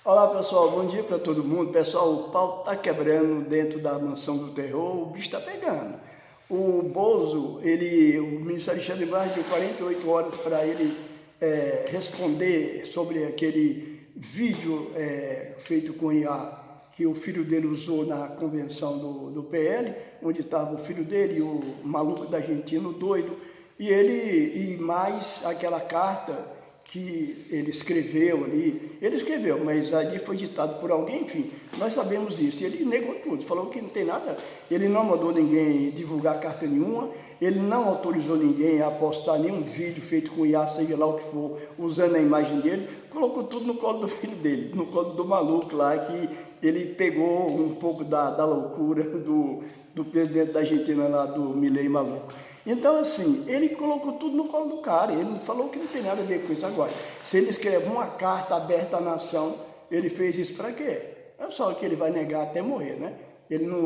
Olá pessoal, bom dia para todo mundo. Pessoal, o pau tá quebrando dentro da mansão do terror, o bicho tá pegando. O Bozo, o ministro Alexandre Vaz deu 48 horas para ele responder sobre aquele vídeo feito com IA que o filho dele usou na convenção do PL, onde estava o filho dele, o maluco da Argentina, o doido, e mais aquela carta que ele escreveu ali, mas ali foi ditado por alguém, enfim, nós sabemos disso, e ele negou tudo, falou que não tem nada, ele não mandou ninguém divulgar carta nenhuma, ele não autorizou ninguém a postar nenhum vídeo feito com IA, seja lá o que for, usando a imagem dele, colocou tudo no colo do filho dele, no colo do maluco lá, que ele pegou um pouco da loucura do presidente da Argentina lá, do Milei maluco. Então, assim, ele colocou tudo no colo do cara, ele falou que não tem nada a ver com isso agora. Se ele escreve uma carta aberta à nação, ele fez isso para quê? É só que ele vai negar até morrer, né?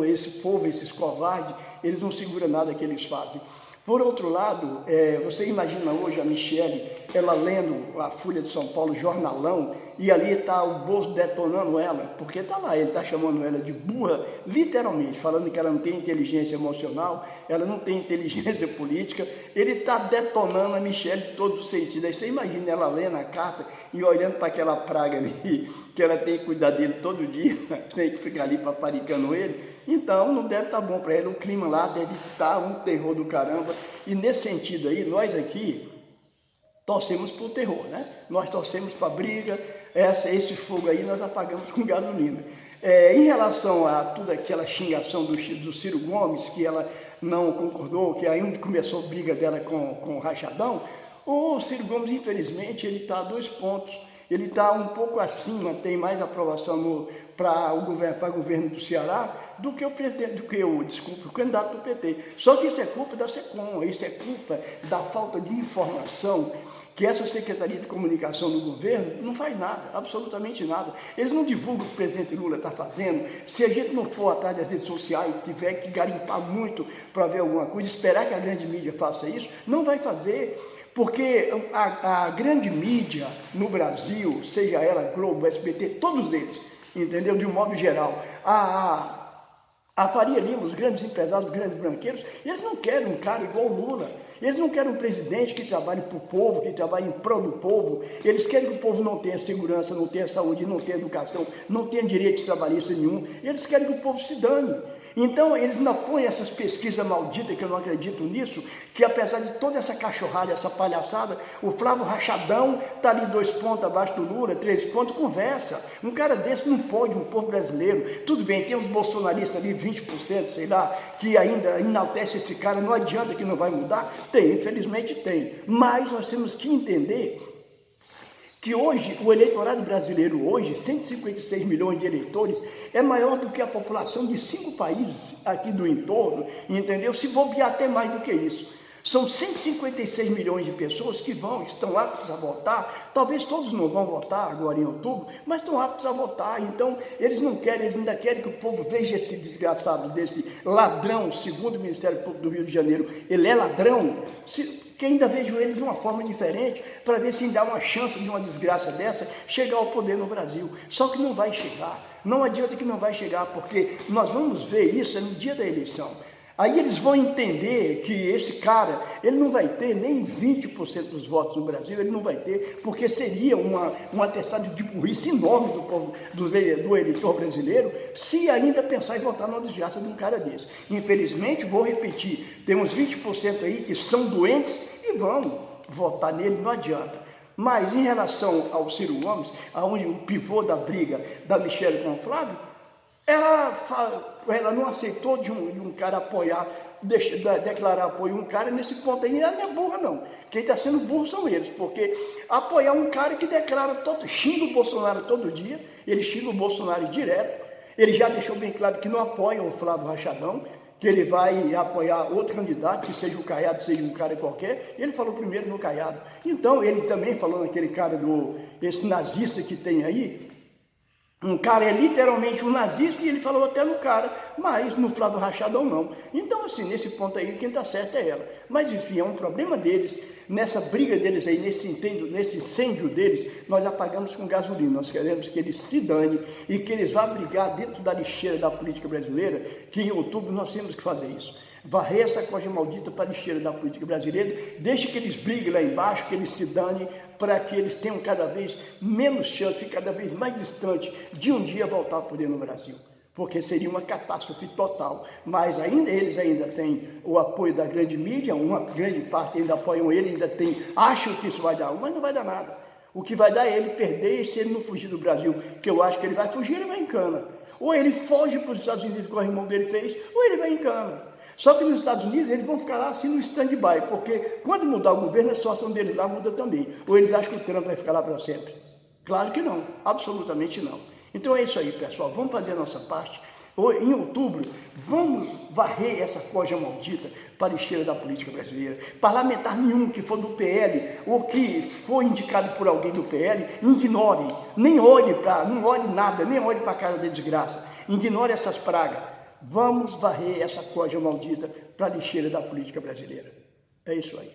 Esse povo, esses covardes, eles não seguram nada que eles fazem. Por outro lado, você imagina hoje a Michele, ela lendo a Folha de São Paulo, jornalão, e ali está o Bozo detonando ela, porque está lá, ele está chamando ela de burra, literalmente, falando que ela não tem inteligência emocional, ela não tem inteligência política, ele está detonando a Michele de todos os sentidos. Aí você imagina ela lendo a carta e olhando para aquela praga ali, que ela tem que cuidar dele todo dia, tem que ficar ali paparicando ele. Então, não deve estar bom para ele, o clima lá deve estar um terror do caramba. E nesse sentido aí, nós aqui torcemos para o terror, né? Nós torcemos para a briga, esse fogo aí nós apagamos com gasolina. Em relação a toda aquela xingação do Ciro Gomes, que ela não concordou, que ainda começou a briga dela com o Rachadão, o Ciro Gomes, infelizmente, ele está a 2 pontos. Ele está um pouco acima, tem mais aprovação para o governo do Ceará do que o candidato do PT. Só que isso é culpa da SECOM, isso é culpa da falta de informação, que essa Secretaria de Comunicação do governo não faz nada, absolutamente nada. Eles não divulgam o que o presidente Lula está fazendo. Se a gente não for atrás das redes sociais, tiver que garimpar muito para ver alguma coisa, esperar que a grande mídia faça isso, não vai fazer. Porque a grande mídia no Brasil, seja ela Globo, SBT, todos eles, entendeu? De um modo geral, a Faria Lima, os grandes empresários, os grandes banqueiros, eles não querem um cara igual o Lula. Eles não querem um presidente que trabalhe para o povo, que trabalhe em prol do povo. Eles querem que o povo não tenha segurança, não tenha saúde, não tenha educação, não tenha direito trabalhista nenhum. Eles querem que o povo se dane. Então, eles não põem essas pesquisas malditas, que eu não acredito nisso, que apesar de toda essa cachorrada, essa palhaçada, o Flávio Rachadão está ali 2 pontos abaixo do Lula, 3 pontos, conversa. Um cara desse não pode, um povo brasileiro. Tudo bem, tem uns bolsonaristas ali, 20%, sei lá, que ainda enaltece esse cara, não adianta que não vai mudar. Tem, infelizmente tem. Mas nós temos que entender que hoje, o eleitorado brasileiro hoje, 156 milhões de eleitores, é maior do que a população de 5 países aqui do entorno, entendeu? Se bobear até mais do que isso. São 156 milhões de pessoas que estão aptos a votar, talvez todos não vão votar agora em outubro, mas estão aptos a votar, então eles não querem, eles ainda querem que o povo veja esse desgraçado desse ladrão, segundo o Ministério Público do Rio de Janeiro, ele é ladrão, que ainda vejo ele de uma forma diferente, para ver se ainda há uma chance de uma desgraça dessa chegar ao poder no Brasil. Só que não vai chegar, não adianta que não vai chegar, porque nós vamos ver isso no dia da eleição. Aí eles vão entender que esse cara, ele não vai ter nem 20% dos votos no Brasil, ele não vai ter, porque seria um atestado de burrice enorme do povo, do eleitor brasileiro, se ainda pensar em votar numa desgraça de um cara desse. Infelizmente, vou repetir, temos 20% aí que são doentes e vão votar nele, não adianta. Mas em relação ao Ciro Gomes, aonde o pivô da briga da Michele com o Flávio, ela não aceitou de um cara apoiar, declarar apoio a um cara nesse ponto aí, ela não é burra não. Quem está sendo burro são eles, porque apoiar um cara que declara, xinga o Bolsonaro todo dia, ele xinga o Bolsonaro direto, ele já deixou bem claro que não apoia o Flávio Rachadão, que ele vai apoiar outro candidato, que seja o Caiado, seja um cara qualquer, ele falou primeiro no Caiado. Então, ele também falou naquele cara esse nazista que tem aí, Um cara é literalmente um nazista e ele falou até no cara, mas no Flávio Rachadão não. Então, assim, nesse ponto aí, quem tá certo é ela. Mas, enfim, é um problema deles, nessa briga deles aí, nesse incêndio deles, nós apagamos com gasolina. Nós queremos que eles se dane e que eles vá brigar dentro da lixeira da política brasileira, que em outubro nós temos que fazer isso. Varrer essa coisa maldita para a lixeira da política brasileira, deixe que eles briguem lá embaixo, que eles se danem, para que eles tenham cada vez menos chance, cada vez mais distante de um dia voltar ao poder no Brasil. Porque seria uma catástrofe total. Mas eles ainda têm o apoio da grande mídia, uma grande parte ainda apoiam ele, acham que isso vai dar, mas não vai dar nada. O que vai dar é ele perder, e se ele não fugir do Brasil, que eu acho que ele vai fugir, ele vai em cana. Ou ele foge para os Estados Unidos, como o irmão dele fez, ou ele vai em cana. Só que nos Estados Unidos eles vão ficar lá assim no stand-by, porque quando mudar o governo, a situação deles lá muda também. Ou eles acham que o Trump vai ficar lá para sempre? Claro que não, absolutamente não. Então é isso aí, pessoal, vamos fazer a nossa parte. Em outubro, vamos varrer essa coisa maldita para a lixeira da política brasileira. Parlamentar nenhum que for do PL ou que for indicado por alguém do PL, ignore, nem olhe não olhe nada, nem olhe para a cara da desgraça. Ignore essas pragas. Vamos varrer essa coisa maldita para a lixeira da política brasileira. É isso aí.